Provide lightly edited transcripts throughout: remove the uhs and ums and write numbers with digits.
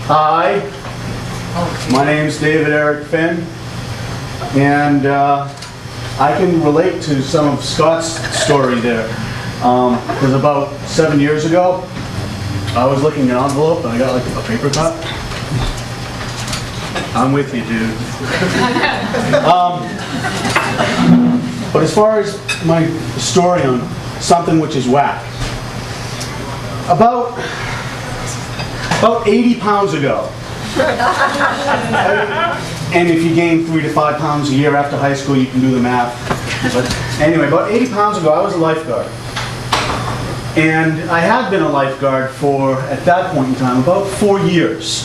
Hi, my name's David Eric Finn, and I can relate to some of Scott's story there. Because about 7 years ago, I was looking at an envelope and I got like a paper cut. I'm with you, dude. But as far as my story on something which is whack, about 80 pounds ago, and if you gain 3 to 5 pounds a year after high school, you can do the math. But anyway, about 80 pounds ago, I was a lifeguard. And I had been a lifeguard for, at that point in time, about 4 years.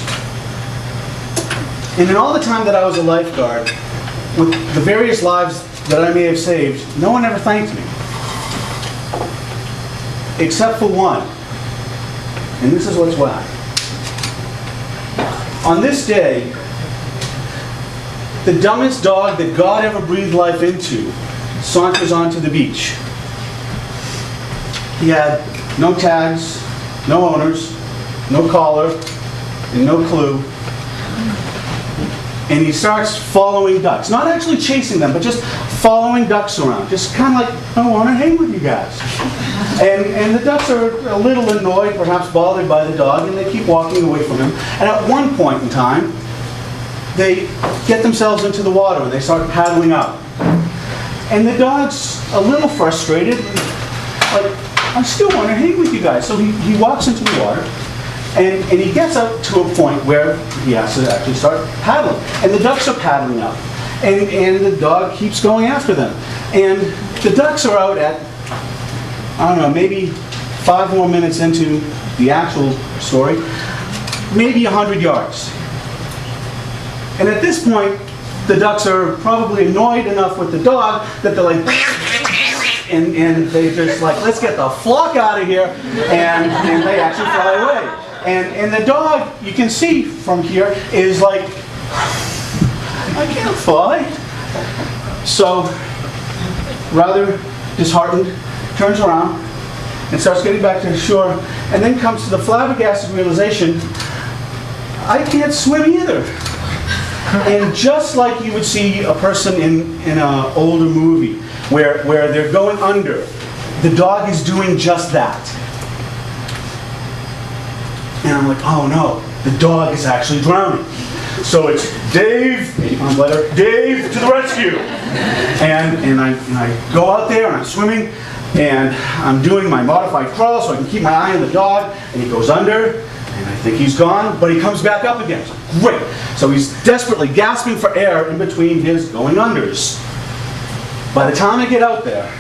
And in all the time that I was a lifeguard, with the various lives that I may have saved, no one ever thanked me. Except for one. And this is what's whack. On this day, the dumbest dog that God ever breathed life into saunters onto the beach. He had no tags, no owners, no collar, and no clue. And he starts following ducks. Not actually chasing them, but just following ducks around. Just kind of like, I want to hang with you guys. And the ducks are a little annoyed, perhaps bothered by the dog, and they keep walking away from him. And at one point in time, they get themselves into the water and they start paddling out. And the dog's a little frustrated, like, I still want to hang with you guys. So he walks into the water, and he gets up to a point where he has to actually start paddling. And the ducks are paddling out. And the dog keeps going after them. And the ducks are out at, I don't know, maybe 5 more minutes into the actual story, maybe 100 yards. And at this point, the ducks are probably annoyed enough with the dog that they're like, and they just like, let's get the flock out of here, and they actually fly away. And the dog, you can see from here, is like, I can't fly. So, rather disheartened, turns around and starts getting back to the shore, and then comes to the flabbergasted realization, I can't swim either. And just like you would see a person in an older movie where they're going under, the dog is doing just that. And I'm like, oh no, the dog is actually drowning. So it's Dave, 8-pound letter, Dave to the rescue. And I go out there and I'm swimming and I'm doing my modified crawl so I can keep my eye on the dog, and he goes under. And I think he's gone, but he comes back up again. So, great. So he's desperately gasping for air in between his going unders. By the time I get out there,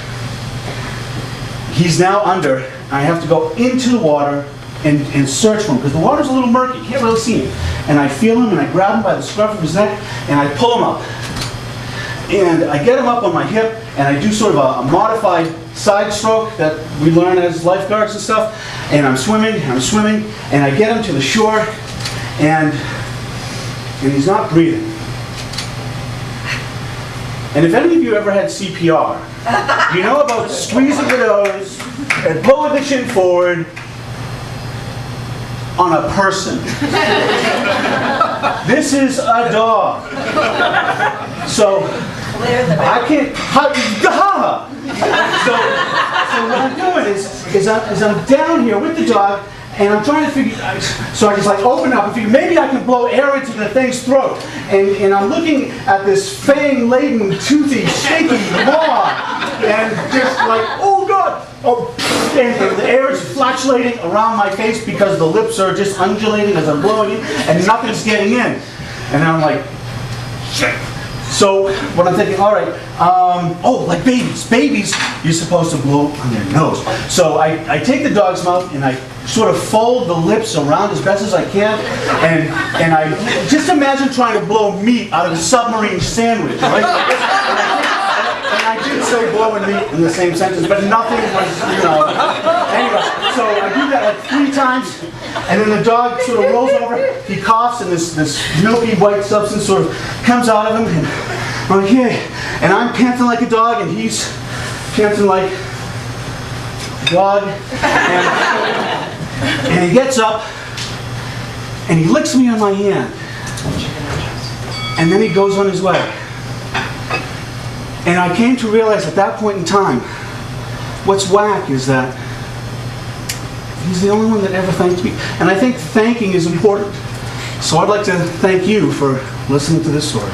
he's now under. I have to go into the water and search for him, because the water's a little murky. You can't really see him. And I feel him, and I grab him by the scruff of his neck, and I pull him up. And I get him up on my hip, and I do sort of a modified side stroke that we learn as lifeguards and stuff. And I'm swimming, and I get him to the shore, and he's not breathing. And if any of you ever had CPR, you know about squeezing the nose and pulling the chin forward on a person. This is a dog. So I can't. So what I'm doing is I'm down here with the dog, and I'm trying to figure. So I just like open up and figure maybe I can blow air into the thing's throat. And I'm looking at this fang-laden, toothy, shaky maw, and just like, oh God! Oh, and the air is flatulating around my face because the lips are just undulating as I'm blowing it, and nothing's getting in. And I'm like, shit. So what I'm thinking, all right, oh, like babies. Babies, you're supposed to blow on their nose. So I take the dog's mouth and I sort of fold the lips around as best as I can, and I just imagine trying to blow meat out of a submarine sandwich, right? And I did say blowing meat in the same sentence, but nothing was, Anyway, so I do that like 3 times, and then the dog sort of rolls over, he coughs, and this milky white substance sort of comes out of him, and I'm like, yeah. And I'm panting like a dog, and he's panting like a dog. And he gets up, And he licks me on my hand. And then he goes on his way. And I came to realize at that point in time, what's whack is that he's the only one that ever thanked me. And I think thanking is important. So I'd like to thank you for listening to this story.